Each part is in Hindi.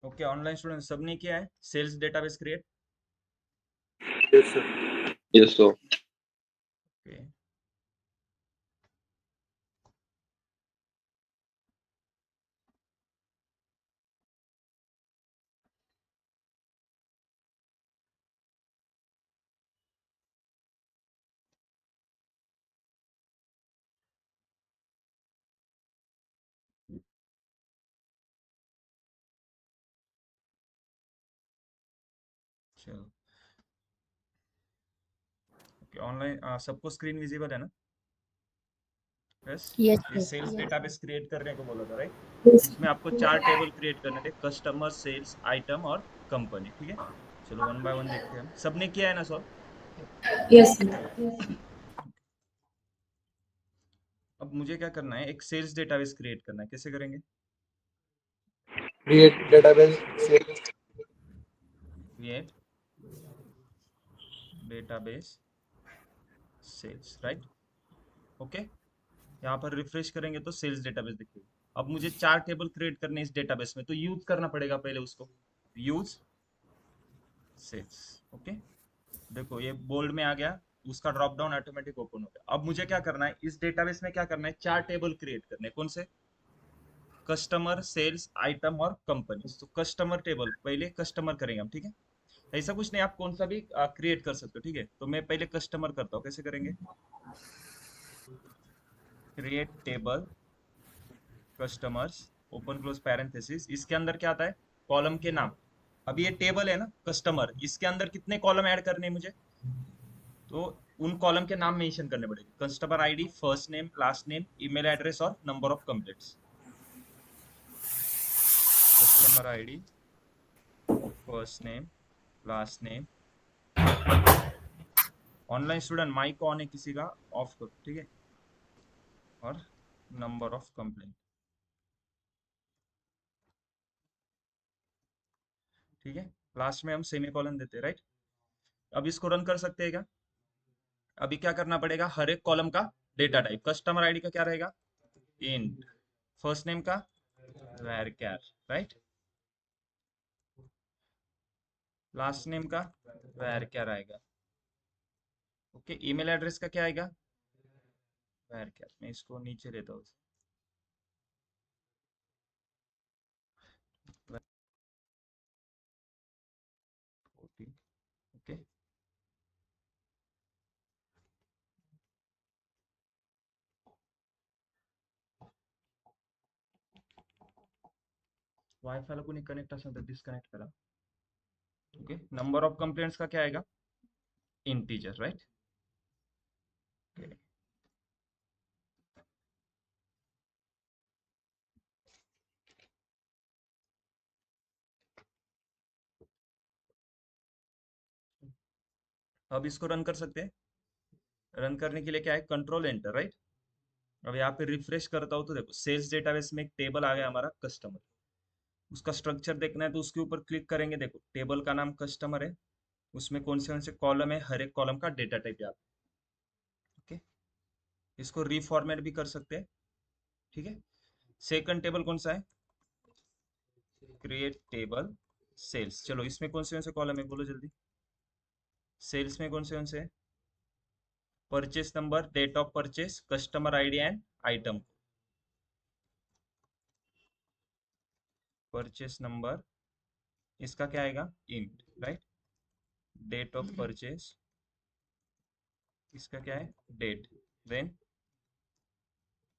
ओके, ऑनलाइन स्टूडेंट सबने किया है sales database create. Yes, sir. Yes, sir. Okay, चलो। ओके, ऑनलाइन सबको स्क्रीन विजिबल है ना? यस। Yes, ये sir. सेल्स डेटाबेस क्रिएट करने को बोला था, राइट? Yes. इसमें आपको चार टेबल क्रिएट करने थे, कस्टमर, सेल्स, आइटम और कंपनी। ठीक है, चलो वन बाय वन देखते हैं हम। सबने किया है ना सॉल्व? Yes, sir. अब मुझे क्या करना है, एक सेल्स डेटाबेस क्रिएट करना है। कैसे करेंगे? Create database sales. Create database sales, right? Okay, यहाँ पर रिफ्रेश करेंगे तो सेल्स डेटाबेस दिखेगी। अब मुझे चार टेबल क्रिएट करने हैं इस डेटाबेस में, तो यूज करना पड़ेगा पहले उसको। Use sales. ओके, देखो ये बोल्ड में आ गया, उसका ड्रॉप डाउन ऑटोमेटिक ओपन हो गया। अब मुझे क्या करना है, इस डेटाबेस में क्या करना है, चार टेबल क्रिएट करने हैं। कौन से? कस्टमर, सेल्स, आइटम और कंपनी। तो कस्टमर टेबल पहले कस्टमर करेंगे हम, ठीक है? ऐसा कुछ नहीं, आप कौन सा भी क्रिएट कर सकते हो, ठीक है? तो मैं पहले कस्टमर करता हूँ। कैसे करेंगे? Create table customers, open close parenthesis. इसके अंदर क्या आता है? कॉलम के नाम। अब ये टेबल है ना कस्टमर, इसके अंदर कितने कॉलम ऐड करने हैं मुझे? तो उन कॉलम के नाम मेंशन करने पड़ेंगे। Customer ID, first name, last name, email address और number of complaints. Customer ID, first name, last name. Online student mic on है किसी का? ऑफ करो, ठीक है? और नंबर ऑफ कंप्लेंट। ठीक है, लास्ट में हम सेमीकोलन देते हैं, राइट? अब इसको रन कर सकते हैं क्या? अभी क्या करना पड़ेगा, हर एक कॉलम का डेटा टाइप। कस्टमर आईडी का क्या रहेगा? इंट। फर्स्ट नेम का varchar, राइट? लास्ट नेम का varchar आएगा। ओके, ईमेल एड्रेस का क्या आएगा? varchar। मैं इसको नीचे लेता हूँ। ओके, वाईफाय ला कोणी कनेक्ट असेल तर डिस्कनेक्ट करा। ओके, नंबर ऑफ कंप्लेंट्स का क्या आएगा? Integer, right? अब इसको रन कर सकते हैं। रन करने के लिए क्या है, कंट्रोल एंटर, राइट? अब यहाँ पे रिफ्रेश करता हूँ तो देखो सेल्स डेटाबेस में एक टेबल आ गया हमारा कस्टमर। उसका स्ट्रक्चर देखना है तो उसके ऊपर क्लिक करेंगे। देखो टेबल का नाम कस्टमर है, उसमें कौन से कॉलम है, हर एक कॉलम का डेटा टाइप यहाँ पे। ओके, इसको रीफॉर्मेट भी कर सकते हैं, ठीक है? सेकंड टेबल कौन सा है? Create table sales. चलो इसमें कौन से कॉलम है, बोलो जल्दी। सेल्स में कौन से है? Purchase number, date of purchase, customer ID and item. Purchase number, इसका क्या आएगा? Int, right? Date of purchase, इसका क्या है? Date. Then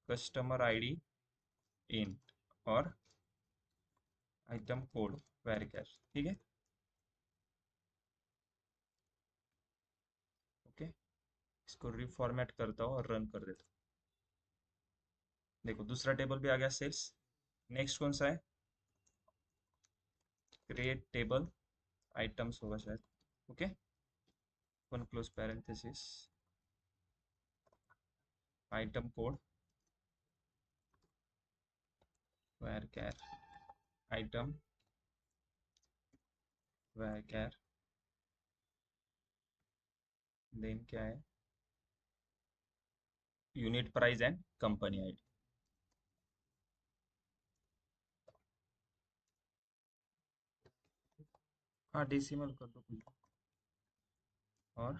customer ID, int. और आइटम कोड varchar, ठीक है? ओके, इसको रिफॉर्मेट करता हूँ और रन कर देता हूँ। देखो दूसरा टेबल भी आ गया सेल्स। नेक्स्ट कौन सा है? क्रिएट टेबल आइटम्स होगा शायद। Okay, one close parenthesis, item code varchar, item varchar। Then क्या है? Unit price and company ID. हाँ डेसिमल कर दो कुछ भी। और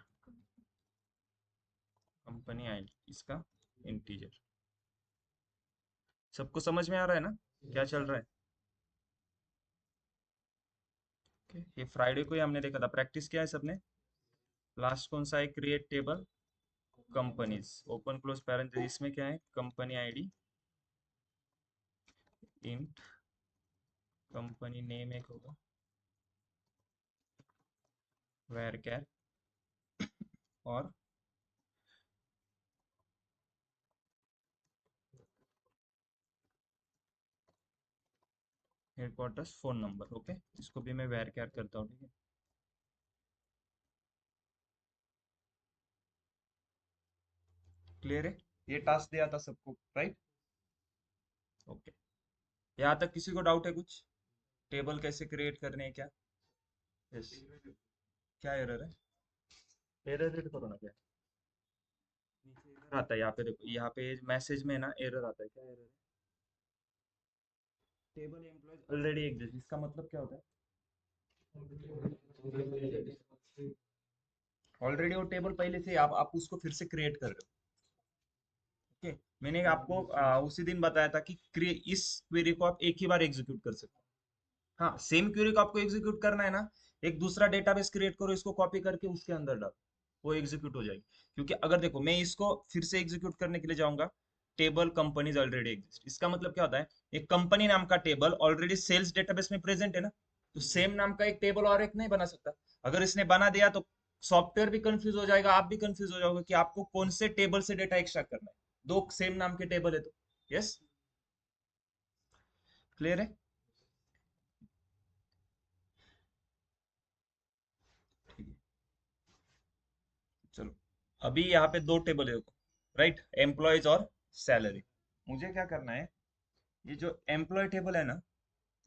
कंपनी आईडी इसका इंटीजर। सबको समझ में आ रहा है ना क्या चल रहा है? ओके, ये फ्राइडे को ही हमने देखा था। प्रैक्टिस किया है सबने? लास्ट कौन सा है? Create table companies, open close parenthesis, इसमें क्या है? Company ID int company name एक होगा वेर कैर और हेडक्वार्टर्स फोन नंबर। ओके, इसको भी मैं वेर कैर करता हूँ, ठीक है? क्लियर है? ये टास्क दिया था सबको, राइट? ओके, यहाँ तक किसी को डाउट है कुछ? टेबल कैसे क्रिएट करने हैं क्या? यस। क्या एरर है? एरर रेड करो ना। क्या नीचे एरर आता है? यहाँ पे देखो, यहाँ पे मैसेज में ना एरर आता है। क्या एरर है? टेबल एम्प्लॉयज ऑलरेडी एग्जिस्ट, इसका मतलब क्या होता है? ऑलरेडी वो टेबल पहले से आप उसको फिर से क्रिएट कर रहे हो। ओके, मैंने आपको उसी दिन बताया था कि इस क्वेरी को आप एक ही बार एग्जीक्यूट कर सकते हो। हाँ, सेम क्वेरी को आपको एग्जीक्यूट करना है ना, एक दूसरा डेटाबेस क्रिएट करो, इसको कॉपी करके उसके अंदर डालो, वो एग्जीक्यूट हो जाएगी। क्योंकि अगर देखो मैं इसको फिर से एग्जीक्यूट करने के लिए जाऊंगा, टेबल कंपनीज ऑलरेडी एग्जिस्ट, इसका मतलब क्या होता है? एक कंपनी नाम का टेबल ऑलरेडी सेल्स डेटाबेस में प्रेजेंट है ना, तो सेम नाम का एक टेबल और एक नहीं बना सकता। अगर इसने बना दिया तो सॉफ्टवेयर भी कंफ्यूज हो जाएगा, आप भी कंफ्यूज हो जाओगे कि आपको कौन से टेबल से डेटा एक्सट्रैक्ट करना है। दो सेम नाम के टेबल है तो। यस, क्लियर है? ठीक है, चलो। अभी यहाँ पे दो टेबल है, राइट? एम्प्लॉयज और सैलरी। मुझे क्या करना है, ये जो एम्प्लॉय टेबल है ना,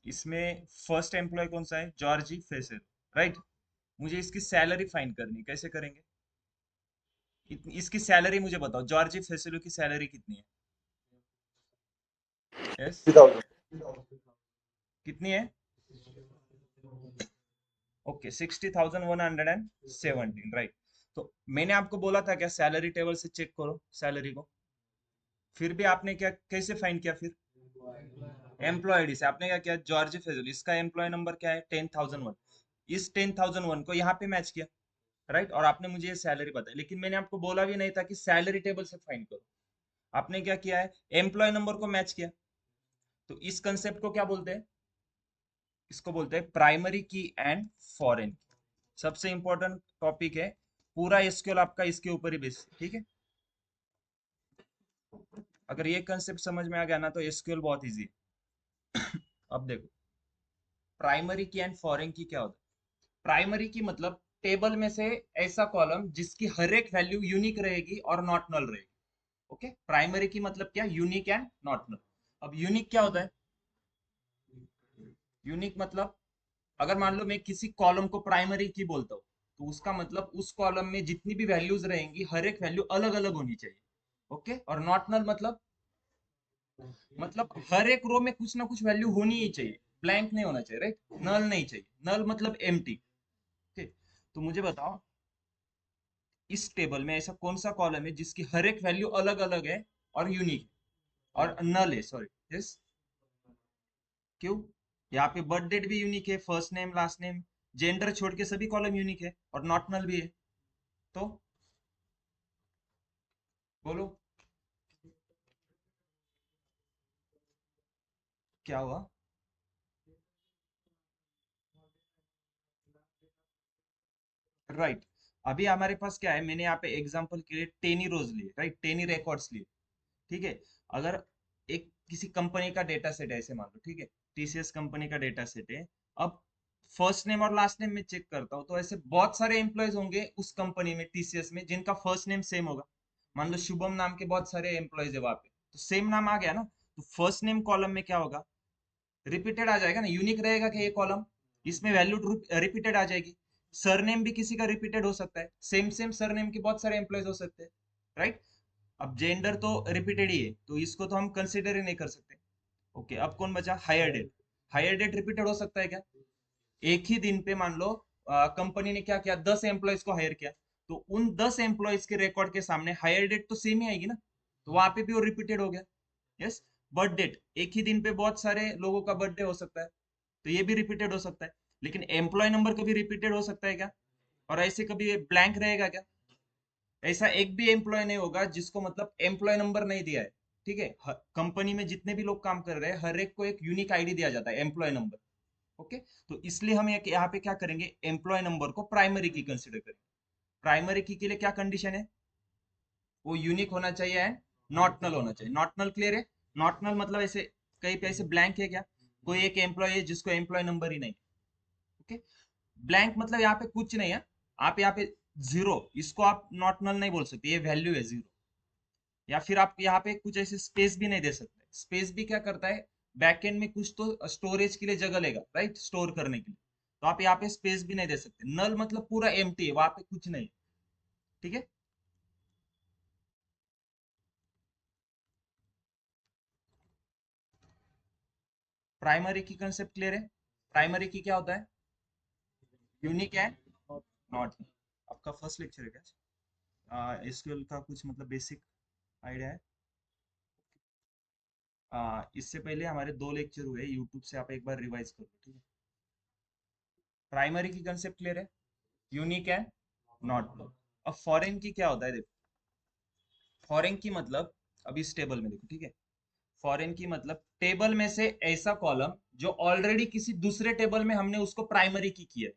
इसमें फर्स्ट एम्प्लॉय कौन सा है? Georgi Facello, right? मुझे इसकी सैलरी फाइंड करनी, कैसे करेंगे? इसकी सैलरी मुझे बताओ, जॉर्जी फेसलो की सैलरी कितनी है? यस, 3,000. कितनी है? Okay, 60,117, right? तो मैंने आपको बोला था क्या सैलरी टेबल से चेक करो सैलरी को? फिर भी आपने क्या, कैसे फाइंड किया फिर? एम्प्लॉय आईडी से। आपने क्या किया? जॉर्ज फेजल, इसका एम्प्लॉय नंबर क्या है? 10,001। इस 10,001 को यहाँ पे मैच किया, राइट? और आपने मुझे ये सैलरी बताई, लेकिन मैंने आपको बोला भी नहीं था कि सैलरी टेबल से फाइंड करो। आपने क्या किया है? एम्प्लॉय नंबर को मैच किया। तो इस कंसेप्ट को क्या बोलते हैं? इसको बोलते हैं प्राइमरी की एंड फॉरेन की। सबसे इंपॉर्टेंट टॉपिक है, पूरा एसक्यूएल आपका इसके ऊपर ही बेस, ठीक है? अगर ये कंसेप्ट समझ में आ गया ना तो एसक्यूएल बहुत इजी है। अब देखो, प्राइमरी की एंड फॉरेन की क्या होता है? प्राइमरी की मतलब टेबल में से ऐसा कॉलम जिसकी हर एक वैल्यू यूनिक रहेगी और नॉट नल रहेगी। ओके, प्राइमरी की मतलब क्या? Unique and not null. अब यूनिक क्या होता है? यूनिक मतलब, अगर मान लो मैं किसी कॉलम को प्राइमरी की बोलता हूँ, तो उसका मतलब उस कॉलम में जितनी भी वैल्यूज रहेंगी हर एक वैल्यू अलग अलग होनी चाहिए। ओके, और नॉट नल मतलब हर एक रो में कुछ ना कुछ वैल्यू होनी ही चाहिए, ब्लैंक नहीं होना चाहिए, राइट? नल नहीं चाहिए, नल मतलब एम्प्टी। ठीक, तो मुझे बताओ, इस टेबल में ऐसा कौन सा कॉलम है जिसकी हर एक वैल्यू अलग अलग है और यूनिक है और नल है? Sorry, yes. क्यों? यहाँ पे बर्थ डेट भी यूनिक है, first name last name, gender छोड़ के सभी कॉलम यूनिक है और नॉट नल भी है। तो बोलो, क्या हुआ? राइट, अभी हमारे पास क्या है, मैंने यहाँ पे एग्जांपल के लिए 10 ही रोज लिए, राइट? 10 ही रिकॉर्ड्स लिए, ठीक है? अगर एक किसी कंपनी का डेटा सेट है, ऐसे मान लो, ठीक है? टीसीएस कंपनी का डेटा सेट है। अब फर्स्ट नेम और लास्ट नेम में चेक करता हूँ तो ऐसे बहुत सारे एम्प्लॉयज होंगे उस कंपनी में, टीसीएस में, जिनका फर्स्ट नेम सेम होगा। मान लो शुभम नाम के बहुत सारे एम्प्लॉयज है वहां पे, तो सेम नाम आ गया ना, तो फर्स्ट नेम कॉलम में क्या होगा? रिपीटेड आ जाएगा ना, यूनिक रहेगा कि ये कॉलम, इसमें वैल्यू रिपीटेड आ जाएगी। सरनेम भी किसी का रिपीटेड हो सकता है, सेम सेम सरनेम के बहुत सारे एम्प्लॉयज हो सकते हैं, राइट? अब जेंडर तो रिपीटेड ही है, तो इसको तो हम कंसिडर ही नहीं कर सकते। ओके, अब कौन बचा? Hire date. Hire date repeated हो सकता है क्या? एक ही दिन पे मान लो कंपनी ने क्या किया, 10 एम्प्लॉयज को हायर किया, तो उन 10 एम्प्लॉयज के रिकॉर्ड के सामने हायर डेट तो सेम ही आएगी ना, तो वहां पे भी वो रिपीटेड हो गया। यस। बर्थ डेट, एक ही दिन पे बहुत सारे लोगों का बर्थडे हो सकता है, तो ये भी रिपीटेड हो सकता है। लेकिन एम्प्लॉय नंबर कभी रिपीटेड हो सकता है क्या? और ऐसे कभी ब्लैंक रहेगा क्या? ऐसा एक भी एम्प्लॉय नहीं होगा जिसको मतलब एम्प्लॉय नंबर नहीं दिया है। ठीक है, कंपनी में जितने भी लोग काम कर रहे हैं हर एक को एक यूनिक आईडी दिया जाता है, एम्प्लॉय नंबर। ओके, तो इसलिए हम यहाँ पे क्या करेंगे, एम्प्लॉय नंबर को प्राइमरी की कंसिडर करेंगे। प्राइमरी की के लिए क्या कंडीशन है, वो यूनिक होना चाहिए एंड नॉट नल होना चाहिए। नॉट नल क्लियर है? नॉट नल मतलब ऐसे कहीं पे ऐसे ब्लैंक है क्या, कोई एक एम्प्लॉय है जिसको एम्प्लॉय नंबर ही नहीं। ओके, ब्लैंक मतलब यहाँ पे कुछ नहीं है, आप यहाँ पे जीरो, इसको आप नॉट नल नहीं बोल सकते, ये वैल्यू है जीरो। या फिर आप यहाँ पे कुछ ऐसे स्पेस भी नहीं दे सकते। स्पेस भी क्या करता है, बैकएंड में कुछ तो स्टोरेज के लिए जगह लेगा, राइट, स्टोर करने के लिए। तो आप यहाँ पे स्पेस भी नहीं दे सकते। नल मतलब पूरा एम्प्टी है, वहां पे कुछ नहीं। ठीक है, प्राइमरी की कंसेप्ट क्लियर है? प्राइमरी की क्या होता है, यूनिक है, नॉट। आपका फर्स्ट लेक्चर है क्या एसक्यूएल का, कुछ मतलब बेसिक आइडिया है? इससे पहले हमारे 2 लेक्चर हुए यूट्यूब से, आप एक बार रिवाइज करो, ठीक है। प्राइमरी की कंसेप्ट क्लियर है, यूनिक है, नॉट नो। अब फॉरेन की क्या होता है, देखो, फॉरेन की मतलब, अभी इस टेबल में देखो, ठीक है। फॉरेन की मतलब टेबल में से ऐसा कॉलम जो ऑलरेडी किसी दूसरे टेबल में हमने उसको प्राइमरी की किया है।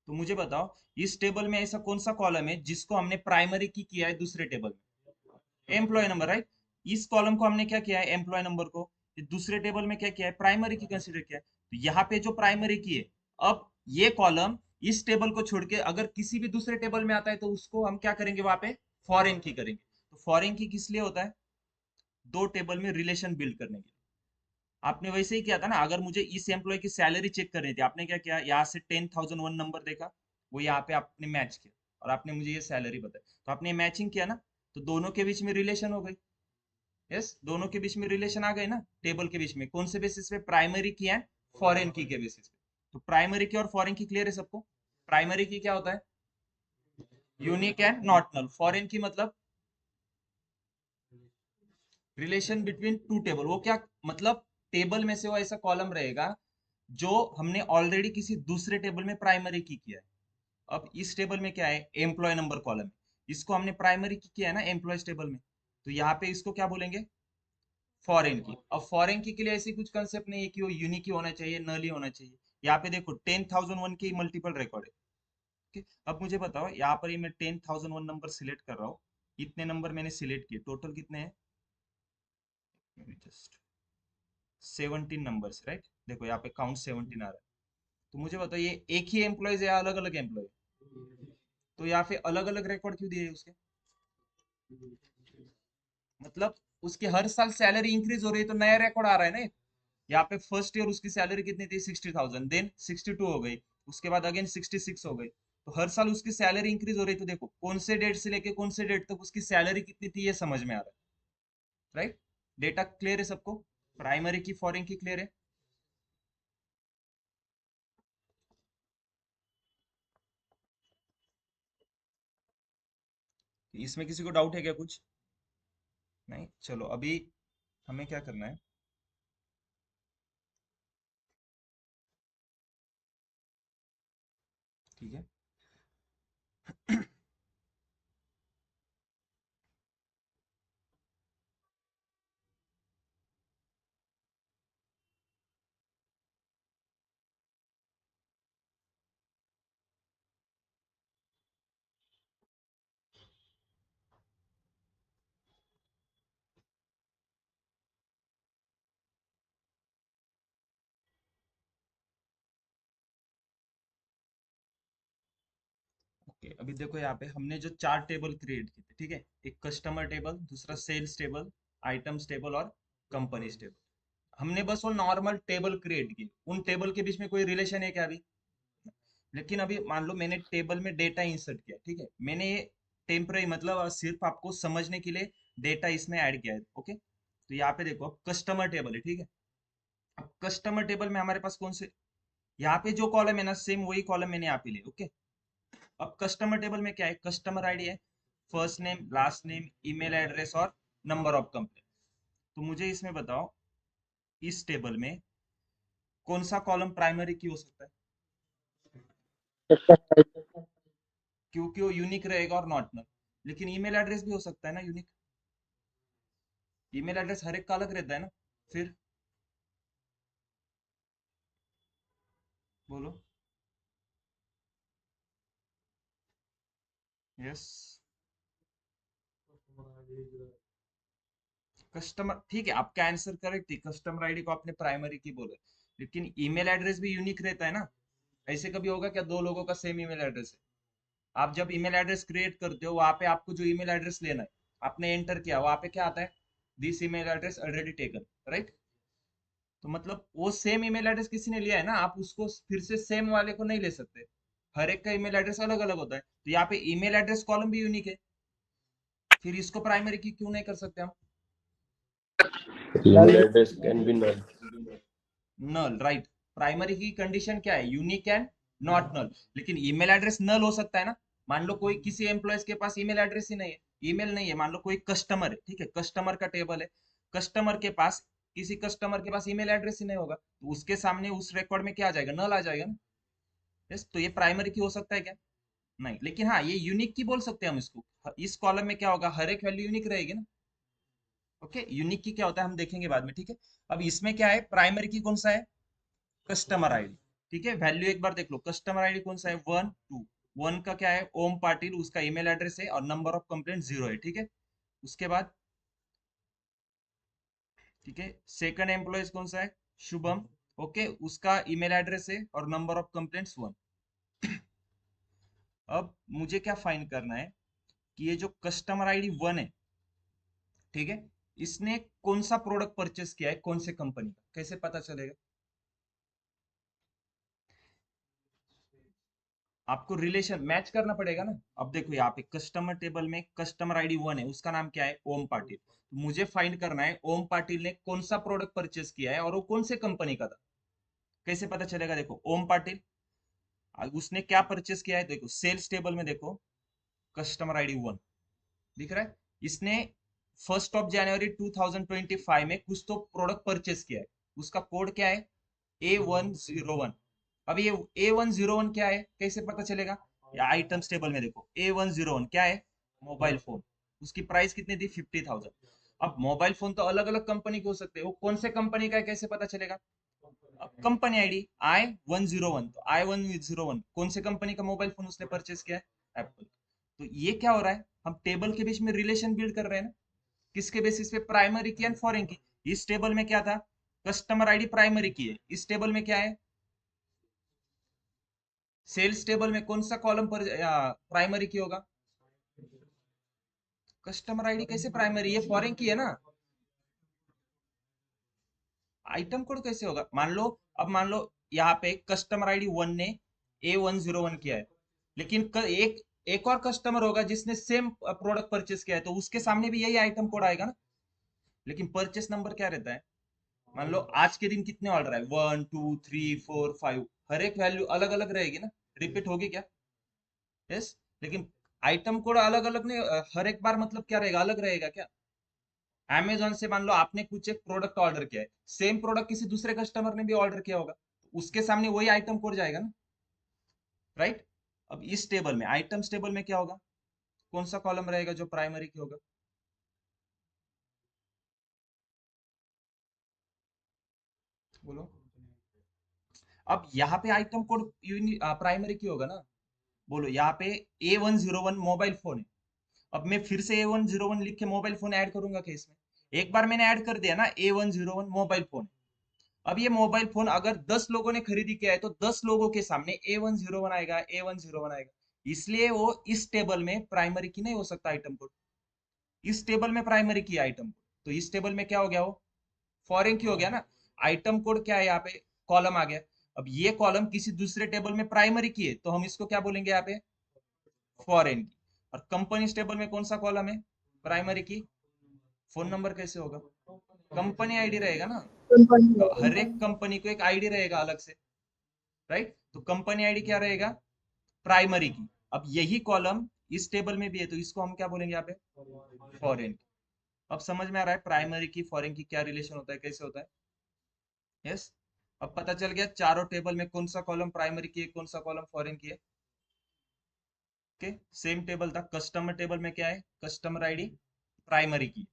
तो मुझे बताओ, इस टेबल में ऐसा कौन सा कॉलम है जिसको हमने प्राइमरी की किया है दूसरे टेबल में? Employee number, right. इस कॉलम को हमने क्या किया है, एम्प्लॉय नंबर को दूसरे टेबल में क्या किया है, प्राइमरी की कंसिडर किया है। तो यहाँ पे जो प्राइमरी की है, अब ये कॉलम इस टेबल को छोड़ के अगर किसी भी दूसरे टेबल में आता है तो उसको हम क्या करेंगे, वहां पे फॉरेन की करेंगे। तो फॉरेन की किस लिए होता है, दो टेबल में रिलेशन बिल्ड करने के लिए। आपने वैसे ही किया था ना, अगर मुझे इस एम्प्लॉय की सैलरी चेक करनी थी, आपने क्या किया, यहाँ से 10,001 नंबर देखा, वो यहाँ पे आपने मैच किया, और आपने मुझे ये सैलरी बताई, तो आपने मैचिंग किया ना, तो दोनों के बीच में रिलेशन हो गई। यस, दोनों के बीच में रिलेशन आ गए ना, टेबल के बीच में, कौन से बेसिस पे, प्राइमरी की एंड फॉरेन की के बेसिस पे। तो प्राइमरी की और फॉरेन की क्लियर है सबको? प्राइमरी की क्या होता है, unique and not null. Foreign key मतलब रिलेशन बिटवीन टू टेबल। वो क्या मतलब, टेबल में से वो ऐसा कॉलम रहेगा जो हमने ऑलरेडी किसी दूसरे टेबल में प्राइमरी की किया है। अब इस टेबल में क्या है, एम्प्लॉय नंबर कॉलम, इसको हमने प्राइमरी की किया है ना एम्प्लॉयज टेबल में, तो यहाँ पे इसको क्या बोलेंगे, फॉरेन की। अब फॉरेन की के लिए ऐसी कुछ कंसेप्ट नहीं है कि वो यूनिक ही होना चाहिए, नल ही होना चाहिए। यहाँ पे देखो 10,001 के मल्टीपल रिकॉर्ड है। ठीक है, अब मुझे बताओ, यहाँ पर ही मैं 10,001 नंबर सिलेक्ट कर रहा हूँ, इतने नंबर मैंने सिलेक्ट किए, टोटल कितने हैं, जस्ट 17 नंबर्स, राइट। देखो यहाँ पे काउंट 17 आ रहा है। तो मुझे बताओ, ये एक ही एम्प्लॉयज है या अलग अलग एम्प्लॉय? तो यहाँ पे अलग अलग रिकॉर्ड क्यों दिए उसके, मतलब उसकी हर साल सैलरी इंक्रीज हो रही है, तो नया रिकॉर्ड आ रहा है ना। यहाँ पे फर्स्ट ईयर उसकी सैलरी कितनी थी, 60,000, देन 62 हो गई, उसके बाद अगेन 66 हो गई। तो हर साल उसकी सैलरी इंक्रीज हो रही, तो देखो कौन से डेट से लेके कौन से डेट तक उसकी सैलरी कितनी थी, ये समझ में आ रहा है, राइट। डेटा क्लियर है सबको, प्राइमरी की फॉरेन की क्लियर है? इसमें किसी को डाउट है क्या कुछ? नहीं, चलो अभी हमें क्या करना है, ठीक है। ओके, अभी देखो यहाँ पे हमने जो 4 टेबल क्रिएट किए थे, ठीक है, एक कस्टमर टेबल, दूसरा सेल्स टेबल, आइटम्स टेबल और कंपनीज टेबल। हमने बस वो नॉर्मल टेबल क्रिएट किए, उन टेबल के बीच में कोई रिलेशन है क्या अभी? लेकिन अभी मान लो मैंने टेबल में डेटा इंसर्ट किया, ठीक है, मैंने ये टेम्पररी मतलब सिर्फ आपको समझने के लिए डेटा इसमें ऐड किया है। ओके, तो यहाँ पे देखो, अब कस्टमर टेबल है, ठीक है। अब कस्टमर टेबल में हमारे पास कौन से यहाँ पे जो कॉलम है ना सेम वही कॉलम मैंने यहाँ पे लिया। ओके, अब कस्टमर टेबल में क्या है, कस्टमर आईडी है, first name, last name, email address और नंबर ऑफ कंप्लेंट। तो मुझे इसमें बताओ, इस टेबल में कौन सा कॉलम प्राइमरी की हो सकता है, क्योंकि वो यूनिक रहेगा और नॉट नल। लेकिन ईमेल एड्रेस भी हो सकता है ना यूनिक, ईमेल एड्रेस हर एक का अलग रहता है ना। फिर बोलो। यस, कस्टमर, ठीक है, आपका आंसर करेक्ट है, कस्टमर आईडी को आपने प्राइमरी की बोला, लेकिन ईमेल एड्रेस भी यूनिक रहता है ना। ऐसे कभी होगा क्या दो लोगों का सेम ईमेल एड्रेस है? आप जब ईमेल एड्रेस क्रिएट करते हो, वहां पे आपको जो ईमेल एड्रेस लेना है, आपने एंटर किया, वहां पे क्या आता है, this email address already taken, right. तो मतलब वो सेम ईमेल एड्रेस किसी ने लिया है ना, आप उसको फिर से सेम वाले को नहीं ले सकते। हर एक का ईमेल एड्रेस अलग अलग होता है, तो यहाँ पे ईमेल एड्रेस कॉलम भी यूनिक है, फिर इसको प्राइमरी की क्यों नहीं कर सकते हम? Email address can be null. Null, right. Primary key condition क्या है, यूनिक एंड नॉट नल। लेकिन ईमेल एड्रेस नल हो सकता है ना। मान लो कोई किसी एम्प्लॉयज के पास ईमेल एड्रेस ही नहीं है, ईमेल नहीं है, मान लो कोई कस्टमर है, ठीक है, कस्टमर का टेबल है, कस्टमर के पास, किसी कस्टमर के पास ईमेल एड्रेस ही नहीं होगा, तो उसके सामने उस रिकॉर्ड में क्या आ जाएगा, नल आ जाएगा ना। यस, तो ये प्राइमरी की हो सकता है क्या? नहीं, लेकिन हाँ, ये यूनिक की बोल सकते हैं हम इसको। इस कॉलम में क्या होगा, हर एक वैल्यू यूनिक रहेगी ना। ओके, यूनिक की क्या होता है हम देखेंगे बाद में, ठीक है। अब इसमें क्या है, प्राइमरी की कौन सा है, कस्टमर आईडी। ठीक है, वैल्यू एक बार देख लो, कस्टमर आईडी कौन सा है, 1 2। वन का क्या है, ओम पाटिल, उसका ईमेल एड्रेस है, और नंबर ऑफ कंप्लेंट 0 है, ठीक है। उसके बाद, ठीक है, सेकंड एम्प्लॉयज कौन सा है, शुभम। ओके, उसका ईमेल एड्रेस है और नंबर ऑफ कंप्लेंट्स 1। अब मुझे क्या फाइंड करना है कि ये जो कस्टमर आईडी 1 है, ठीक है, इसने कौन सा प्रोडक्ट परचेस किया है, कौन से कंपनी का, कैसे पता चलेगा? आपको रिलेशन मैच करना पड़ेगा ना। अब देखो यहाँ पे कस्टमर टेबल में कस्टमर आईडी 1 है, उसका नाम क्या है, ओम पाटिल। तो मुझे फाइंड करना है ओम पाटिल ने कौन सा प्रोडक्ट परचेस किया है और वो कौन से कंपनी का था। कैसे पता चलेगा, देखो ओम पाटिल, उसने क्या परचेस किया है, देखो सेल्स टेबल में देखो, कस्टमर आईडी 1 दिख रहा है, इसने 1 जनवरी 2025 में कुछ तो प्रोडक्ट परचेस किया है, उसका कोड क्या है, A101। अब ये A101 क्या है, कैसे पता चलेगा? या आइटम्स टेबल में देखो, A101 क्या है, मोबाइल फोन, उसकी प्राइस कितनी थी, 50,000। अब मोबाइल फोन तो अलग अलग कंपनी के हो सकते हैं, वो कौन से कंपनी का है कैसे पता चलेगा? अब कंपनी आईडी I101, तो I101 कौन से कंपनी का मोबाइल फोन उसने परचेस किया है, एप्पल। तो ये क्या हो रहा है, हम टेबल के बीच में रिलेशन बिल्ड कर रहे हैं ना। किसके बेसिस पे, प्राइमरी की एंड फॉरेन की। इस टेबल में क्या था, कस्टमर आईडी प्राइमरी की है, इस टेबल में क्या है, सेल्स टेबल में कौन सा कॉलम पर प्राइमरी की होगा, कस्टमर आईडी कैसे प्राइमरी, ये फॉरेन की है ना। आइटम कोड कैसे होगा, मान लो, अब मान लो यहाँ पे कस्टमर आईडी 1 ने A101 किया है, लेकिन एक एक और कस्टमर होगा जिसने सेम प्रोडक्ट परचेस किया है, तो उसके सामने भी यही आइटम कोड आएगा ना। लेकिन परचेस नंबर क्या रहता है, मान लो आज के दिन कितने ऑर्डर है, 1 2 3 4 5, हर एक वैल्यू अलग अलग रहेगी ना, रिपीट होगी क्या? यस। लेकिन आइटम कोड अलग अलग नहीं, हर एक बार मतलब क्या रहेगा, अलग रहेगा क्या? अमेजोन से मान लो आपने कुछ एक प्रोडक्ट ऑर्डर किया है, सेम प्रोडक्ट किसी दूसरे कस्टमर ने भी ऑर्डर किया होगा, तो उसके सामने वही आइटम कोड जाएगा ना, राइट। अब इस टेबल में, आइटम्स टेबल में क्या होगा, कौन सा कॉलम रहेगा जो प्राइमरी की होगा, बोलो। अब यहाँ पे आइटम कोड प्राइमरी की होगा ना। बोलो, यहाँ पे A101 मोबाइल फोन है, अब मैं फिर से A101 लिख के मोबाइल फोन ऐड करूंगा क्या इसमें? एक बार मैंने ऐड कर दिया ना, A101 मोबाइल फोन। अब ये मोबाइल फोन अगर 10 लोगों ने खरीदी किया है, तो 10 लोगों के सामने A101 आएगा, A101 आएगा। इसलिए वो इस टेबल में प्राइमरी की नहीं हो सकता आइटम कोड, इस टेबल में प्राइमरी की आइटम कोड, तो इस टेबल में क्या हो गया, वो फॉरेन की हो गया ना। आइटम कोड क्या है, यहाँ पे कॉलम आ गया। अब ये कॉलम किसी दूसरे टेबल में प्राइमरी की है, तो हम इसको क्या बोलेंगे यहाँ पे, फॉरेन की। और कंपनी टेबल में कौन सा कॉलम है, प्राइमरी की। फोन नंबर कैसे होगा, कंपनी आईडी रहेगा ना, One point हर एक कंपनी को एक आईडी रहेगा अलग से। राइट। तो कंपनी आईडी क्या रहेगा, प्राइमरी की। अब यही कॉलम इस टेबल में भी है, तो इसको हम क्या बोलेंगे यहाँ पे, फॉरेन। अब समझ में आ रहा है प्राइमरी की फॉरेन की क्या रिलेशन होता है, कैसे होता है। यस। अब पता चल गया चारों टेबल में कौन सा कॉलम प्राइमरी की है, कौन सा कॉलम फॉरेन की है। ओके, सेम टेबल था। कस्टमर टेबल में क्या है, कस्टमर आईडी प्राइमरी की।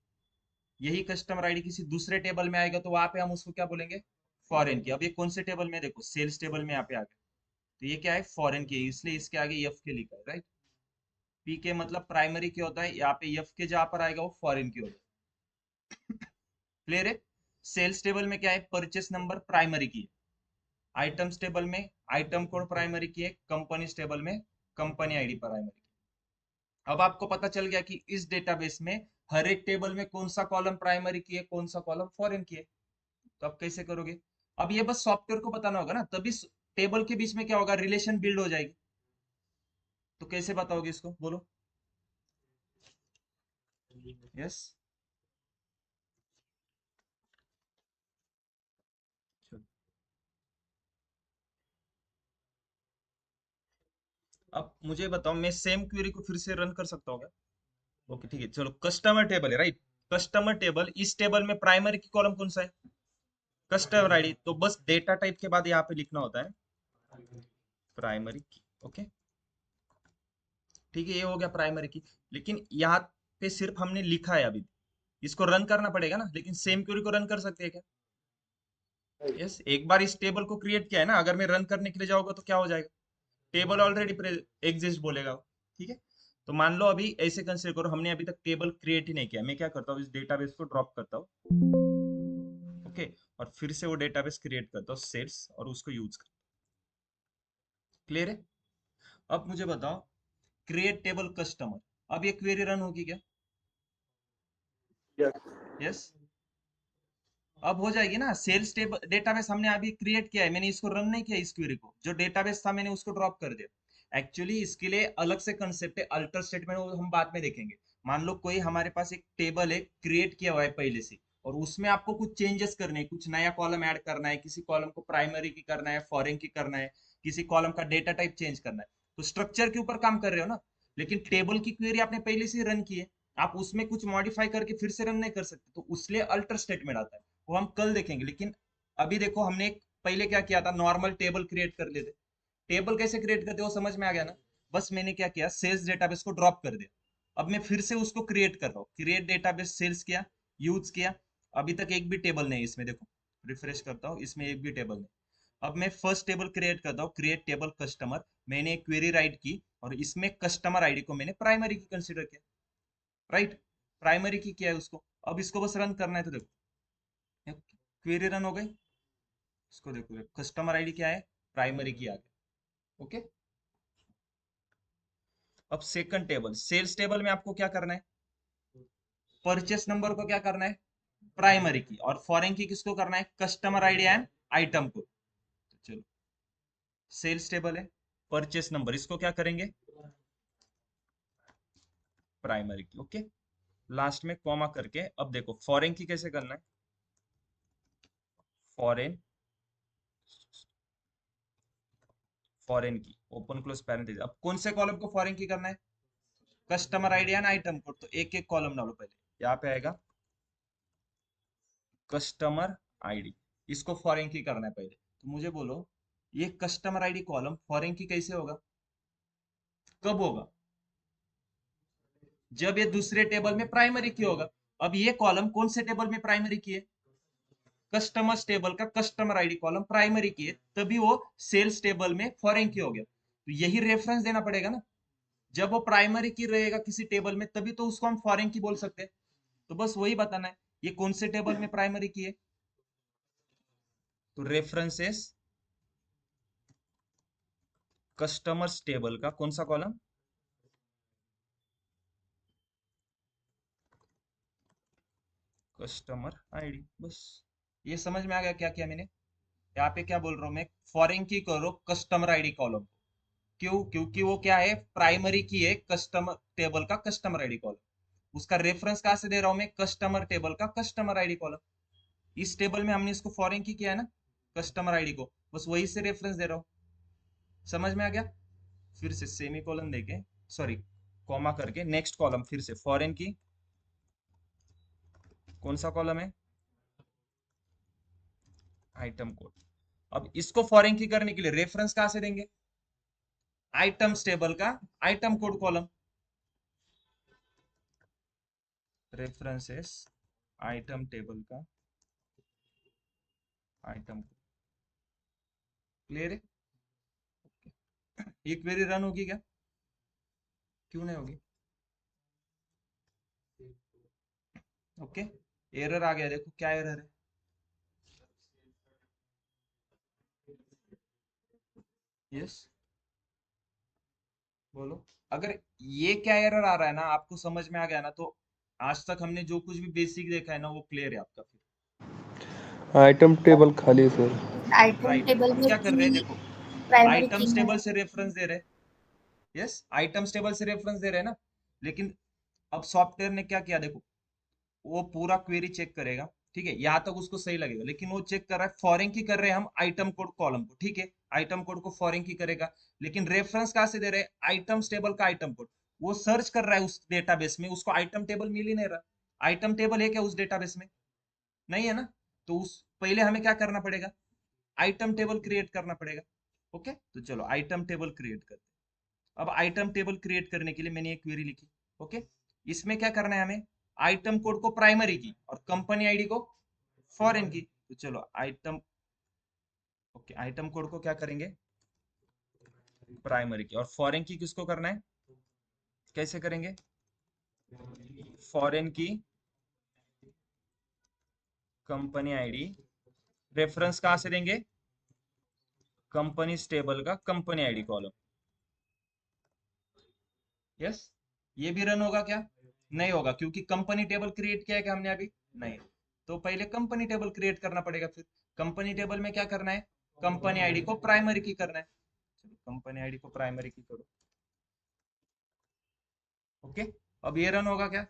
यही कस्टमर आईडी किसी दूसरे टेबल में आएगा तो वहां पे हम उसको क्या बोलेंगे, फॉरेन की। अब ये कौन से टेबल में, देखो सेल्स टेबल में यहाँ पे आ गया, तो ये क्या है, फॉरेन की है, इसलिए इसके आगे एफ के लिखा है, राइट। पी के मतलब प्राइमरी की होता है, यहाँ पे एफ के जहां पर आएगा वो फॉरेन की होता है। क्लियर है। सेल्स टेबल में क्या है, परचेस नंबर प्राइमरी की है। आइटम्स टेबल में आइटम कोड प्राइमरी की है। कंपनी टेबल में कंपनी आईडी प्राइमरी की। अब आपको पता चल गया कि इस डेटाबेस में हर एक टेबल में कौन सा कॉलम प्राइमरी की है, कौन सा कॉलम फॉरेन की है। तो अब कैसे करोगे, अब ये बस सॉफ्टवेयर को बताना होगा ना, तभी टेबल के बीच में क्या होगा, रिलेशन बिल्ड हो जाएगी। तो कैसे बताओगे इसको, बोलो। यस। अब मुझे बताओ, मैं सेम क्वेरी को फिर से रन कर सकता हूँ क्या। ओके ठीक है, चलो कस्टमर टेबल है, राइट। कस्टमर टेबल, इस टेबल में प्राइमरी की कॉलम कौन सा है, कस्टमर आईडी। तो बस डेटा टाइप के बाद यहाँ पे लिखना होता है प्राइमरी की। ओके ठीक है, ये हो गया प्राइमरी की। लेकिन यहाँ पे सिर्फ हमने लिखा है अभी, इसको रन करना पड़ेगा ना। लेकिन सेम क्वेरी को रन कर सकते हैं क्या। यस, एक बार इस टेबल को क्रिएट किया है ना, अगर मैं रन करने के लिए जाऊंगा तो क्या हो जाएगा, टेबल ऑलरेडी एग्जिस्ट बोलेगा वो। ठीक है। तो मान लो अभी ऐसे कंसीडर करो, हमने अभी तक टेबल क्रिएट ही नहीं किया, मैं क्या करता हूँ, इस डेटाबेस को ड्रॉप करता हूँ। ओके। और फिर से वो डेटाबेस क्रिएट करता हूँ सेल्स, और उसको यूज करता हूँ। क्लियर है। अब मुझे बताओ, क्रिएट टेबल कस्टमर, अब ये क्वेरी रन होगी क्या। Yes. यस। अब हो जाएगी ना, सेल्स टेबल डेटाबेस हमने अभी क्रिएट किया है, मैंने इसको रन नहीं किया, इस क्वेरी को, जो डेटाबेस था मैंने उसको ड्रॉप कर दिया। एक्चुअली इसके लिए अलग से कंसेप्ट है, अल्टर स्टेटमेंट, वो हम बाद में देखेंगे। मान लो कोई हमारे पास एक टेबल है क्रिएट किया हुआ है पहले से, और उसमें आपको कुछ चेंजेस करने हैं, कुछ नया कॉलम ऐड करना है, किसी कॉलम को प्राइमरी की करना है, फॉरेन की करना है, किसी कॉलम का डेटा टाइप चेंज करना है, तो स्ट्रक्चर के ऊपर काम कर रहे हो ना। लेकिन टेबल की क्वेरी आपने पहले से रन की है, आप उसमें कुछ मॉडिफाई करके फिर से रन नहीं कर सकते, तो उसलिए अल्टर स्टेटमेंट आता है, वो हम कल देखेंगे। लेकिन अभी देखो, हमने पहले क्या किया था, नॉर्मल टेबल क्रिएट कर लेते। टेबल कैसे क्रिएट करते हो समझ में आ गया ना। बस मैंने क्या किया, सेल्स डेटाबेस को ड्रॉप कर दिया, अब मैं फिर से उसको क्रिएट कर रहा हूँ। क्रिएट डेटाबेस सेल्स किया, यूज किया, अभी तक एक भी टेबल नहीं है इसमें, देखो रिफ्रेश करता हूँ, इसमें एक भी टेबल नहीं। अब मैं फर्स्ट टेबल क्रिएट करता हूँ, क्रिएट टेबल कस्टमर, मैंने एक क्वेरी राइट की, और इसमें कस्टमर आईडी को मैंने प्राइमरी की कंसिडर किया, राइट। प्राइमरी की किया है उसको, अब इसको बस रन करना है, तो देखो क्वेरी रन हो गई। इसको देखो, कस्टमर आईडी क्या है, प्राइमरी की आ गया। ओके। अब सेकंड टेबल, सेल्स टेबल में आपको क्या करना है, परचेस नंबर को क्या करना है, प्राइमरी की, और फॉरेन की किसको करना है, कस्टमर आईडी एंड आइटम को। तो चलो, सेल्स टेबल है, परचेस नंबर, इसको क्या करेंगे, प्राइमरी की। ओके। लास्ट में कॉमा करके, अब देखो फॉरेन की कैसे करना है, फॉरेन, फॉरेन की ओपन क्लोज पैरेंथेसिस। अब कौन से कॉलम को फॉरेन की करना है, customer ID and item code. तो एक एक कॉलम डालो, पहले यहाँ पे आएगा कस्टमर आईडी, इसको फॉरेन की करना है पहले। तो मुझे बोलो, ये कस्टमर आईडी कॉलम फॉरेन की कैसे होगा, कब होगा, जब ये दूसरे टेबल में प्राइमरी की होगा। अब ये कॉलम कौन से टेबल में प्राइमरी की है, कस्टमर्स टेबल का कस्टमर आईडी कॉलम प्राइमरी की है, तभी वो सेल्स टेबल में फॉरेन की हो गया। तो यही रेफरेंस देना पड़ेगा ना, जब वो प्राइमरी की रहेगा किसी टेबल में, तभी तो उसको हम फॉरेन की बोल सकते हैं। तो बस वही बताना है, ये कौन से टेबल में प्राइमरी की है, तो रेफरेंसेस कस्टमर्स टेबल का कौन सा कॉलम, कस्टमर आईडी। बस ये समझ में आ गया क्या किया मैंने। यहाँ पे क्या बोल रहा हूँ मैं, फॉरेन की करो कस्टमर आईडी कॉलम। क्यों, क्योंकि वो क्या है, प्राइमरी की है कस्टमर टेबल का कस्टमर आईडी कॉलम। उसका रेफरेंस कहाँ से दे रहा हूँ मैं, कस्टमर टेबल का कस्टमर आईडी कॉलम। इस टेबल में हमने इसको फॉरेन की किया है ना, कस्टमर आईडी को, बस वही से रेफरेंस दे रहा हूँ। समझ में आ गया? फिर से सेमी कॉलन देके, सॉरी कॉमा करके, नेक्स्ट कॉलम फिर से फॉरेन की, कौन सा कॉलम है? Item code. अब इसको फॉरेन की करने के लिए रेफरेंस कहां से देंगे? आइटम्स टेबल का item code column, references item table का आइटम कोड। क्लियर है? ये क्वेरी रन होगी क्या? क्यों नहीं होगी? ओके, एरर आ गया, देखो क्या एरर है। यस, बोलो। अगर ये क्या एरर आ रहा है ना, आपको समझ में आ गया ना, तो आज तक हमने जो कुछ भी बेसिक देखा है ना, वो क्लियर है आपका फिर। आइटम टेबल खाली सर। आइटम राइट, टेबल अब में क्या कर रहे हैं, की देखो प्राइमरी की आइटम्स है। टेबल से रेफरेंस दे रहे हैं। यस, आइटम्स टेबल से रेफरेंस दे रहे हैं ना, लेकिन अब सॉफ्टवेयर ने क्या किया, देखो वो पूरा क्वेरी चेक करेगा, ठीक है, यहाँ तक उसको सही लगेगा, लेकिन वो चेक कर रहा है फॉरेन की कर रहे हैं हम आइटम कोड कॉलम को, ठीक है, आइटम कोड को फॉरेन की करेगा, लेकिन रेफरेंस कहाँ से दे रहे हैं? आइटम्स टेबल का आइटम कोड। वो सर्च कर रहा है उस डेटाबेस में, उसको आइटम टेबल मिल ही नहीं रहा। आइटम टेबल है क्या उस डेटाबेस में? नहीं है ना। तो उस पहले हमें क्या करना पड़ेगा? आइटम टेबल क्रिएट करना पड़ेगा। ओके, तो चलो आइटम टेबल क्रिएट करते हैं। अब आइटम टेबल क्रिएट करने के लिए मैंने एक क्वेरी लिखी। ओके, इसमें क्या करना है हमें? आइटम कोड को प्राइमरी की और कंपनी आईडी को फॉरेन की। तो चलो आइटम, ओके, आइटम कोड को क्या करेंगे? प्राइमरी की, और फॉरेन की किसको करना है? कैसे करेंगे? फॉरेन की कंपनी आईडी, रेफरेंस कहां से देंगे? कंपनी टेबल का कंपनी आईडी कॉलम। यस, ये भी रन होगा क्या? नहीं होगा, क्योंकि कंपनी टेबल क्रिएट किया है क्या हमने अभी? नहीं। तो पहले कंपनी टेबल क्रिएट करना पड़ेगा। फिर कंपनी टेबल में क्या करना है? कंपनी आईडी को प्राइमरी की करना है। चलो कंपनी आईडी को प्राइमरी की करो। ओके, अब ये रन होगा क्या?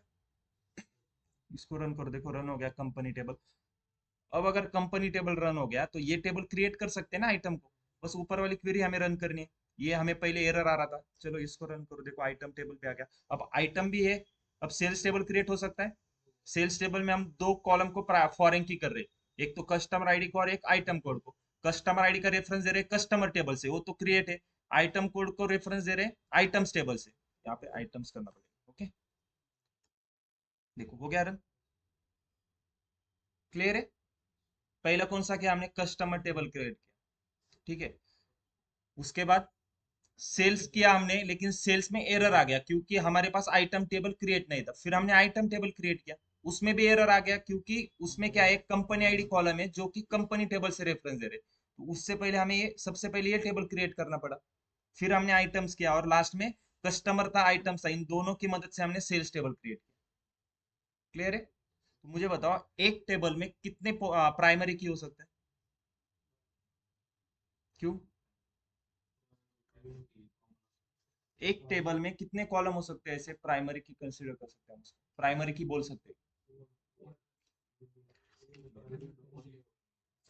इसको रन करो, देखो रन हो गया कंपनी टेबल। अब अगर कंपनी टेबल रन हो गया, तो ये टेबल क्रिएट कर सकते हैं ना आइटम को, बस ऊपर वाली क्वेरी हमें रन करनी है। ये हमें पहले एरर आ रहा था, चलो इसको रन करो, देखो आइटम टेबल पे आ गया। अब आइटम भी है, अब सेल्स टेबल क्रिएट हो सकता है। सेल्स टेबल में हम दो कॉलम को फॉरेन की कर रहे हैं, एक तो कस्टमर आईडी को और एक आइटम कोड को। कस्टमर आईडी का रेफरेंस दे रहे हैं कस्टमर टेबल से, वो तो क्रिएट है। आइटम कोड को रेफरेंस दे रहे हैं आइटम्स टेबल से, यहाँ पे आइटम्स करना पड़ेगा। ओके, देखो हो गया रन। क्लियर है? पहला कौन सा किया हमने? कस्टमर टेबल क्रिएट किया, ठीक है। उसके बाद सेल्स किया हमने, लेकिन सेल्स में एरर आ गया क्योंकि हमारे पास आइटम टेबल क्रिएट नहीं था। फिर हमने आइटम टेबल क्रिएट किया, उसमें भी एरर आ गया क्योंकि उसमें क्या है? कंपनी आईडी कॉलम है जो कि कंपनी टेबल से रेफरेंस दे रहे, तो उससे पहले हमें ये सबसे पहले ये टेबल क्रिएट करना पड़ा। फिर हमने आइटम्स किया और लास्ट में कस्टमर था, आइटम्स था, इन दोनों की मदद से हमने सेल्स टेबल क्रिएट किया। क्लियर है? तो मुझे बताओ एक टेबल में कितने प्राइमरी की हो सकते हैं? क्यों? एक टेबल में कितने कॉलम हो सकते हैं ऐसे प्राइमरी की कंसीडर कर सकते हैं, प्राइमरी की बोल सकते हैं?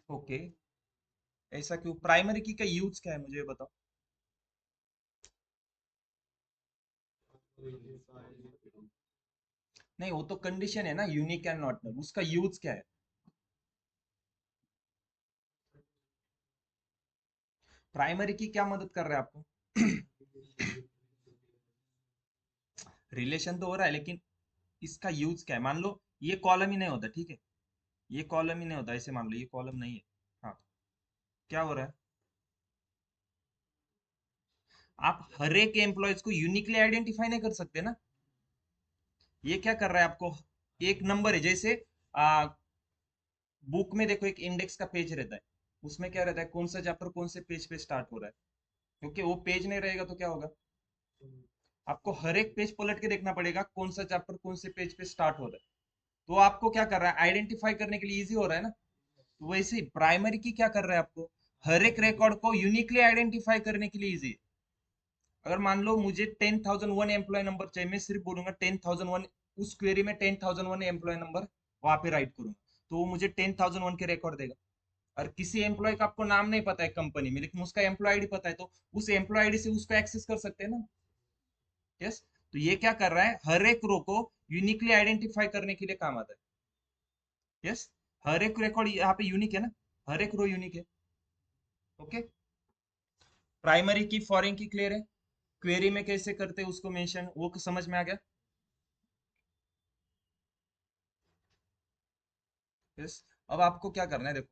ओके, ऐसा क्यों? प्राइमरी की का यूज क्या है, मुझे ये बताओ। नहीं, वो तो कंडीशन है ना, यूनिक एंड नॉट नल, उसका यूज क्या है? प्राइमरी की क्या मदद कर रहा है आपको? रिलेशन तो हो रहा है, लेकिन इसका यूज क्या है? मान लो ये कॉलम ही नहीं होता, ठीक है, ये कॉलम ही नहीं होता, ऐसे मान लो ये कॉलम नहीं है। हाँ, क्या हो रहा है? आप हर एक एम्प्लॉयज को यूनिकली आइडेंटिफाई नहीं कर सकते ना। ये क्या कर रहा है आपको? एक नंबर है, जैसे बुक में देखो एक इंडेक्स का पेज रहता है, उसमें क्या रहता है? कौन सा चैप्टर कौन से पेज पे स्टार्ट हो रहा है, क्योंकि वो पेज नहीं रहेगा तो क्या होगा? आपको हर एक पेज पलट के देखना पड़ेगा कौन सा चैप्टर कौन से पेज पे स्टार्ट हो रहा है। तो आपको क्या कर रहा है? आइडेंटिफाई करने के लिए इजी हो रहा है ना। तो वैसे प्राइमरी की क्या कर रहा है आपको? हर एक रिकॉर्ड को यूनिकली आइडेंटिफाई करने के लिए इजी। अगर मान लो मुझे 10,001 एम्प्लॉय नंबर चाहिए, मैं सिर्फ बोलूंगा 10,001, उस क्वेरी में 10,001 एम्प्लॉय नंबर वहां पे राइट करूंगा, तो वो मुझे 10,001 के रिकॉर्ड देगा। और किसी एम्प्लॉय का आपको नाम नहीं पता है कंपनी में, लेकिन उसका एम्प्लॉय आईडी पता है, तो उस एम्प्लॉय आईडी से उसको एक्सेस कर सकते हैं ना। यस। तो ये क्या कर रहा है, हर एक रो को यूनिकली आइडेंटिफाई करने के लिए काम आता है। यस। हर एक रिकॉर्ड यहाँ पे यूनिक है ना, हर एक रो यूनिक है। ओके। प्राइमरी की, फॉरेन की क्लियर है। क्वेरी में कैसे करते हैं उसको मेंशन, वो समझ में आ गया। यस। अब आपको क्या करना है, देखो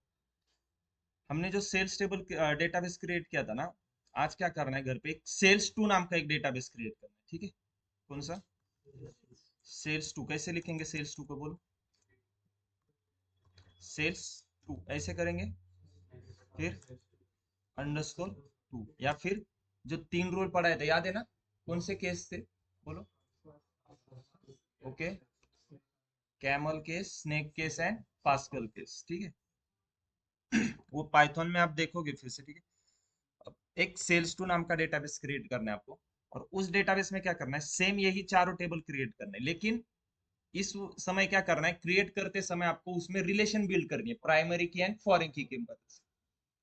हमने जो सेल्स टेबल डेटाबेस क्रिएट किया था ना, आज क्या करना है, घर पे एक सेल्स टू नाम का एक डेटाबेस क्रिएट करना है। ठीक है। कौन सा? Sales two. कैसे लिखेंगे सेल्स टू को, बोलो। सेल्स टू ऐसे करेंगे, फिर अंडरस्कोर टू, या फिर जो 3 रोल पढ़ाए थे याद है ना, कौन से केस थे, बोलो। Okay. Camel case, snake case and pascal case. ठीक है। वो पाइथन में आप देखोगे फिर से। ठीक है। अब एक सेल्स टू नाम का डेटाबेस क्रिएट करना है आपको, और उस डेटाबेस में क्या करना है, सेम यही चारों टेबल क्रिएट करना है, लेकिन इस समय क्या करना है, क्रिएट करते समय आपको उसमें रिलेशन बिल्ड करनी है, प्राइमरी की एंड फॉरेन की मदद से।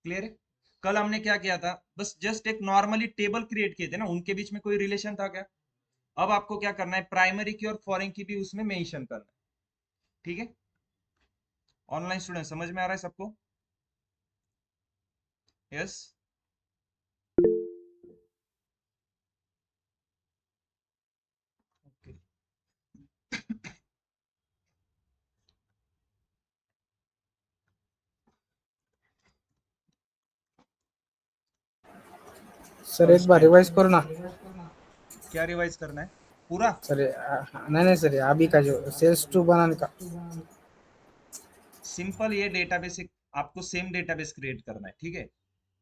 क्लियर है। कल हमने क्या किया था, बस जस्ट एक नॉर्मली टेबल क्रिएट किए थे ना, उनके बीच में कोई रिलेशन था क्या? अब आपको क्या करना है, प्राइमरी की और फॉरेन की भी उसमें मेंशन करना है। ठीक है। ऑनलाइन स्टूडेंट समझ में आ रहा है सबको? यस। ओके। सर एक बार कंस्ट्रेंट। रिवाइज करो ना। क्या रिवाइज करना है, पूरा? सर नहीं नहीं सर, अभी का जो सेल्स टू बनाने का। सिंपल, ये डेटाबेस एक आपको सेम डेटाबेस क्रिएट करना है। ठीक है।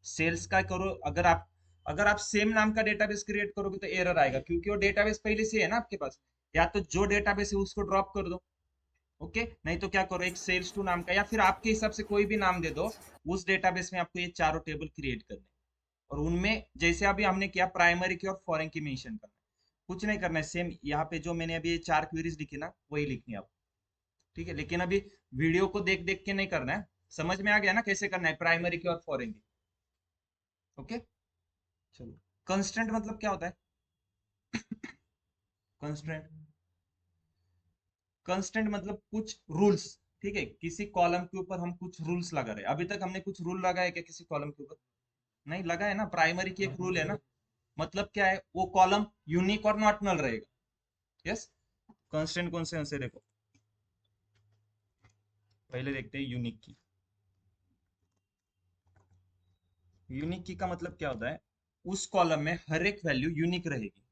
सेल्स का करो, अगर आप सेम नाम का डेटाबेस क्रिएट करोगे तो एरर आएगा, क्योंकि वो डेटाबेस पहले से है ना आपके पास। या तो जो डेटाबेस है उसको ड्रॉप कर दो। ओके। नहीं तो क्या करो, एक सेल्स टू नाम का, या फिर आपके हिसाब से कोई भी नाम दे दो। उस डेटाबेस में आपको ये चारों टेबल क्रिएट करने हैं। और उनमें जैसे अभी हमने किया, प्राइमरी की और फॉरेन की मेंशन करना है। कुछ नहीं करना है, सेम यहाँ पे जो मैंने अभी ये 4 क्वेरीज लिखी ना, वही लिखनी है आपको। ठीक है। लेकिन अभी वीडियो को देख देख के नहीं करना है। समझ में आ गया ना कैसे करना है प्राइमरी की और फॉरेन की? ओके। चलो। कंस्ट्रेंट मतलब क्या होता है? कंस्ट्रेंट, कंस्टेंट मतलब कुछ रूल्स। ठीक है। किसी कॉलम के ऊपर हम कुछ रूल्स लगा रहे हैं, अभी तक हमने कुछ रूल लगाया क्या किसी कॉलम के ऊपर? नहीं लगा है ना। प्राइमरी की एक रूल है ना, मतलब क्या है, वो कॉलम यूनिक और नॉट नल रहेगा। यस। कंस्टेंट कौन से हैं देखो, पहले देखते हैं यूनिक की। यूनिक की का मतलब क्या होता है, उस कॉलम में हर एक वैल्यू यूनिक रहेगी।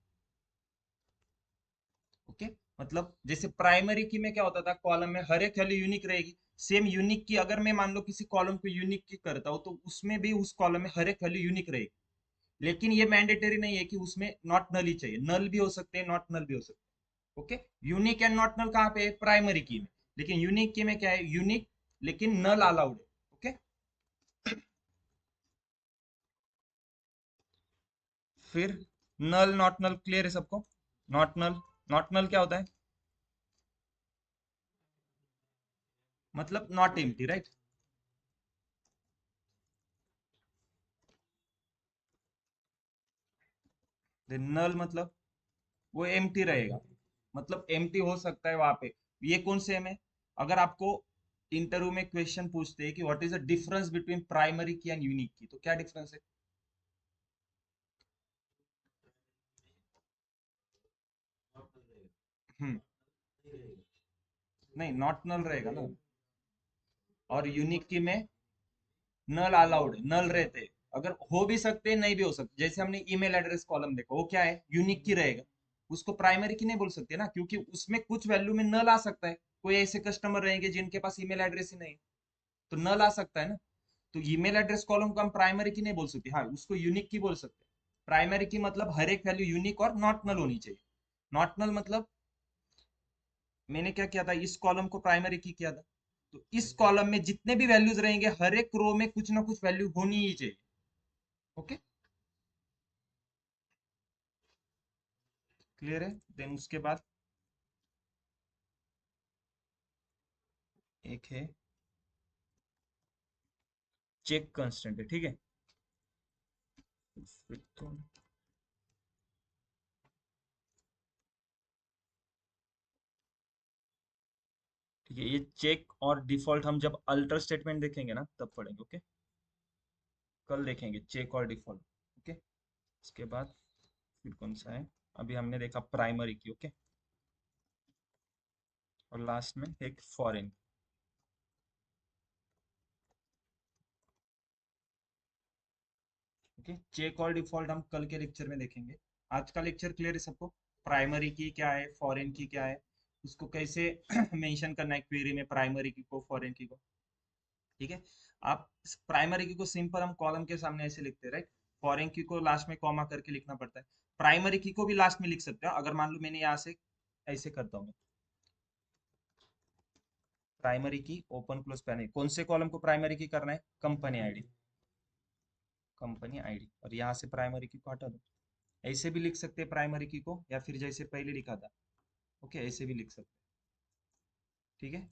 ओके। मतलब जैसे प्राइमरी की में क्या होता था, कॉलम में हर एक वैल्यू यूनिक रहेगी। सेम यूनिक की, अगर मैं मान लो किसी कॉलम को यूनिक की करता हूँ, तो उसमें भी उस कॉलम में हर एक वैल्यू यूनिक रहेगी। लेकिन ये मैंडेटरी नहीं है कि उसमें नॉट नल ही चाहिए, नल भी हो सकते हैं, नॉट नल भी हो सकते हैं। Okay. Unique and not null कहाँ पे है, प्राइमरी की में। लेकिन यूनिक की में क्या है, यूनिक लेकिन नल अलाउड है। ओके। फिर नल नॉट नल क्लियर है सबको? नॉट नल, नॉट नल क्या होता है, मतलब नॉट एम्प्टी, राइट। नल मतलब वो एम्प्टी रहेगा, मतलब एम्प्टी हो सकता है वहां पे। ये कौन से में, अगर आपको इंटरव्यू में क्वेश्चन पूछते हैं कि what is the difference between primary की एंड यूनिक की, तो क्या डिफरेंस है? हम्म। नहीं, नॉट नल रहेगा ना। और यूनिक की में नल अलाउड, नल रहते हैं। अगर हो भी सकते हैं, नहीं भी हो सकते। जैसे हमने ईमेल एड्रेस कॉलम देखा, वो क्या है, यूनिक की रहेगा। उसको प्राइमरी की नहीं बोल सकते ना, क्योंकि उसमें कुछ वैल्यू में नल आ सकता है। कोई ऐसे कस्टमर रहेंगे जिनके पास ईमेल एड्रेस ही नहीं है, तो नल आ सकता है ना। तो ईमेल एड्रेस कॉलम को हम प्राइमरी की नहीं बोल सकते, हाँ उसको यूनिक की बोल सकते हैं। प्राइमरी की मतलब हर एक वैल्यू यूनिक और नॉट नल होनी चाहिए। नॉट नल मतलब मैंने क्या किया था, इस कॉलम को प्राइमरी की किया था, तो इस कॉलम में जितने भी वैल्यूज रहेंगे, हर एक रो में कुछ ना कुछ वैल्यू होनी ही चाहिए। ओके। क्लियर है। देन उसके बाद एक है चेक कांस्टेंट है, ठीक है। फिर तो ठीक है, ये चेक और डिफॉल्ट हम जब अल्टर स्टेटमेंट देखेंगे ना तब पढ़ेंगे, ओके। कल देखेंगे चेक और डिफॉल्ट, ओके। इसके बाद फिर कौन सा है, अभी हमने देखा प्राइमरी की, ओके। और लास्ट में एक फॉरेन। ओके, चेक और डिफॉल्ट हम कल के लेक्चर में देखेंगे। आज का लेक्चर क्लियर है सबको? प्राइमरी की क्या है, फॉरेन की क्या है, उसको कैसे मेंशन करना है क्वेरी में, प्राइमरी की को, फॉरेन की को, ठीक है। आप प्राइमरी की को सिंपल हम कॉलम के सामने ऐसे लिखते हैं, राइट। फॉरेन की को लास्ट में कॉमा करके लिखना पड़ता है। प्राइमरी की को भी लास्ट में लिख सकते हो, अगर मान लो मैंने यहाँ से ऐसे करता हूँ, प्राइमरी की ओपन क्लोज पैनल, कौन से कॉलम को प्राइमरी की करना है, कंपनी आईडी, कंपनी आईडी, और यहाँ से प्राइमरी की को हटा दो। ऐसे भी लिख सकते हैं प्राइमरी की को, या फिर जैसे पहले लिखा था, ओके, ऐसे भी लिख सकते हैं, ठीक है।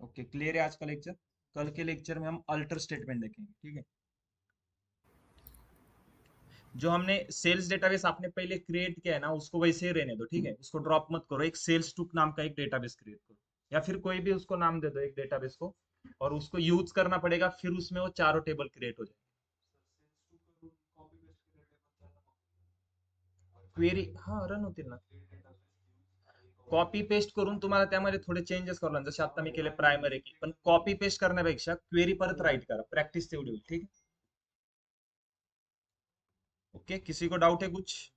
ओके, क्लियर है आज का लेक्चर। कल के लेक्चर में हम अल्टर स्टेटमेंट देखेंगे, ठीक है। जो हमने सेल्स डेटाबेस आपने पहले क्रिएट किया है ना, उसको वैसे ही रहने दो, ठीक है। उसको ड्रॉप मत करो, एक सेल्स टूक नाम का एक डेटाबेस क्रिएट करो, या फिर कोई भी उसको नाम दे दो एक डेटाबेस को, और उसको यूज करना पड़ेगा, फिर उसमें वो चारों टेबल क्रिएट हो जाएंगे। क्वेरी हा रन होतील ना, कॉपी पेस्ट करून तुम्हाला त्यामध्ये थोडे चेंजेस करू लागतात, जसे आता मी केले प्रायमरी की, पण कॉपी पेस्ट करण्यापेक्षा क्वेरी परत राईट करा, प्रॅक्टिस तेवढी होईल, ठीक है। ओके, किसी को डाउट है कुछ?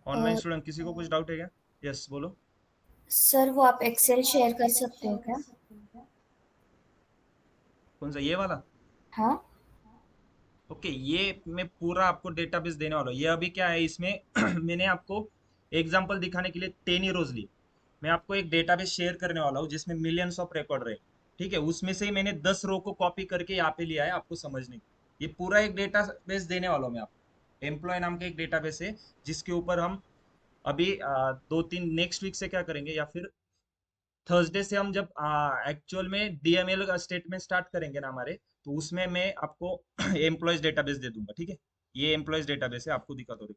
ऑनलाइन स्टूडेंट किसी को कुछ डाउट है क्या? यस बोलो। सर वो आप एक्सेल शेयर कर सकते हो क्या? कौन सा, ये वाला? हाँ। ओके, ये मैं पूरा आपको डेटाबेस देने वाला हूँ। ये अभी क्या है इसमें मैंने आपको एग्जांपल दिखाने के लिए 10 ही रोज ली। मैं आपको एक डेटाबेस शेयर करने वाला हूँ जिसमें मिलियंस ऑफ रिकॉर्ड रहे, ठीक है। उसमें से ही मैंने 10 रो को कॉपी करके यहाँ पे लिया है आपको समझने के। ये पूरा एक डेटाबेस देने वाला हूँ मैं आपको। एम्प्लॉय नाम का एक डेटाबेस है जिसके ऊपर हम अभी 2-3 नेक्स्ट वीक से क्या करेंगे, या फिर थर्सडे से हम जब एक्चुअल में डीएमएल का स्टेटमेंट स्टार्ट करेंगे ना हमारे, तो उसमें मैं आपको एम्प्लॉयज डेटाबेस दे दूंगा, ठीक है। ये एम्प्लॉयज डेटाबेस है, आपको दिखा दो।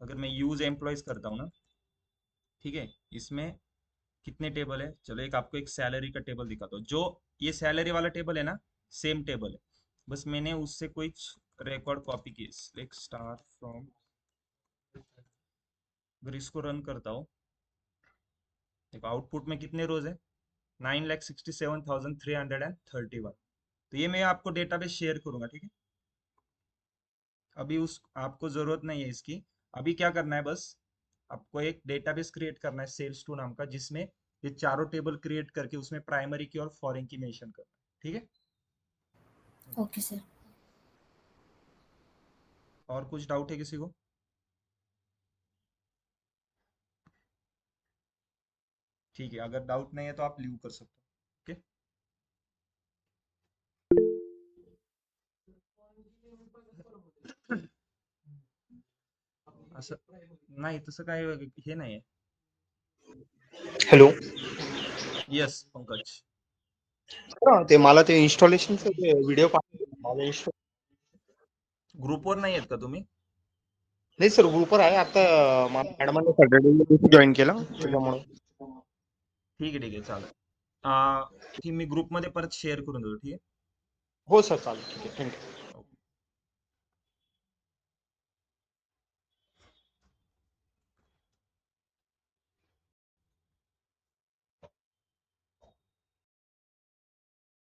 अगर मैं यूज एम्प्लॉयज करता हूँ ना, ठीक है, इसमें कितने टेबल है, चलो एक आपको एक सैलरी का टेबल दिखाता हूँ। जो ये सैलरी वाला टेबल है ना, सेम टेबल है, बस मैंने उससे कुछ रिकॉर्ड कॉपी किए। सिलेक्ट स्टार फ्रॉम, अगर इसको रन करता हूँ, देखो आउटपुट में कितने रोज है, 9,67,331। तो ये मैं आपको डेटाबेस शेयर करूंगा, ठीक है। अभी उस आपको जरूरत नहीं है इसकी। अभी क्या करना है, बस आपको एक डेटाबेस क्रिएट करना है सेल्स टू नाम का, जिसमें ये चारों टेबल क्रिएट करके उसमें प्राइमरी की और फॉरेन की मेंशन करना है, ठीक है। Okay sir. और कुछ डाउट है किसी को? ठीक है, अगर डाउट नहीं है तो आप लीव कर सकते हो, ओके। असं नाही, तसं काय हे नाही आहे। हॅलो. यस पंकज। ते मला ते इन्स्टॉलेशनचे व्हिडिओ पाहिजे. ग्रुपवर नाही आहेत का तुम्ही? नाही सर, ग्रुपवर आहे. आता मला मॅडमांनी सॅटर्डे जॉईन केला त्याच्यामुळे. ठीक आहे चालेल। ठीक, मी ग्रुपमध्ये परत शेअर करून देतो, ठीक आहे। हो सर, चालेल. ठीक आहे. थँक्यू.